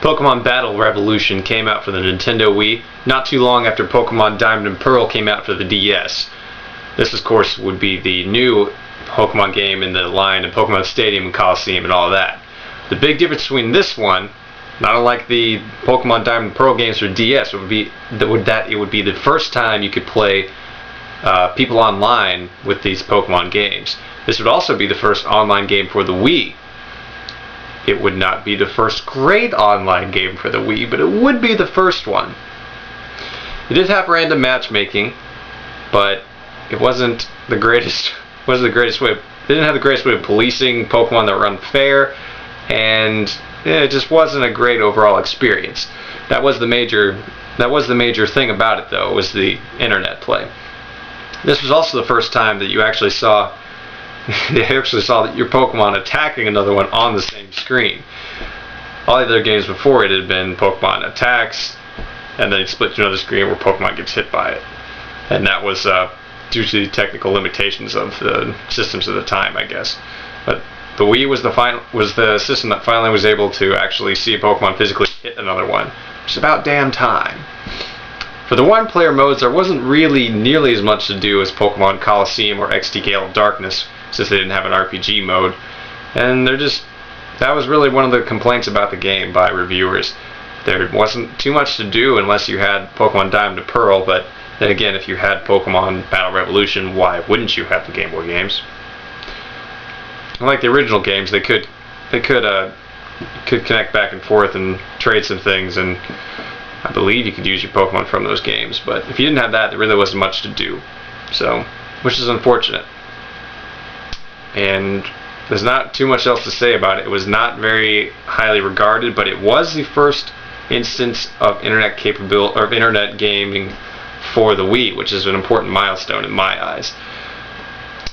Pokemon Battle Revolution came out for the Nintendo Wii, not too long after Pokemon Diamond and Pearl came out for the DS. This, of course, would be the new Pokemon game in the line of Pokemon Stadium and Coliseum and all that. The big difference between this one, not unlike the Pokemon Diamond and Pearl games for DS, would be that it would be the first time you could play people online with these Pokemon games. This would also be the first online game for the Wii. It would not be the first great online game for the Wii, but it would be the first one. It did have random matchmaking, but it wasn't the greatest. Wasn't the greatest way. It didn't have the greatest way of policing Pokemon that were unfair, and it just wasn't a great overall experience. That was the major thing about it, though, was the internet play. This was also the first time that you actually saw that your Pokemon attacking another one on the same screen. All the other games before it had been Pokemon attacks, and then it split to another screen where Pokemon gets hit by it. And that was due to the technical limitations of the systems at the time, I guess. But the Wii was the system that finally was able to actually see a Pokemon physically hit another one, which is about damn time. For the one-player modes, there wasn't really nearly as much to do as Pokemon Coliseum or XD Gale of Darkness, since they didn't have an RPG mode. And that was really one of the complaints about the game by reviewers. There wasn't too much to do unless you had Pokemon Diamond and Pearl, but then again, if you had Pokemon Battle Revolution, why wouldn't you have the Game Boy games? Unlike the original games, they could connect back and forth and trade some things, and I believe you could use your Pokemon from those games. But if you didn't have that, there really wasn't much to do. So, which is unfortunate. And there's not too much else to say about it. It was not very highly regarded, but it was the first instance of internet gaming for the Wii, which is an important milestone in my eyes.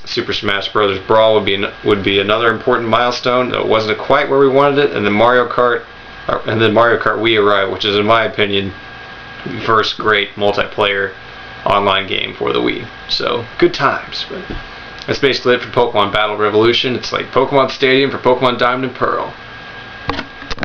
Super Smash Bros. Brawl would be another important milestone. It wasn't quite where we wanted it, and then Mario Kart Wii arrived, which is, in my opinion, the first great multiplayer online game for the Wii. So, good times. But that's basically it for Pokemon Battle Revolution. It's like Pokemon Stadium for Pokemon Diamond and Pearl.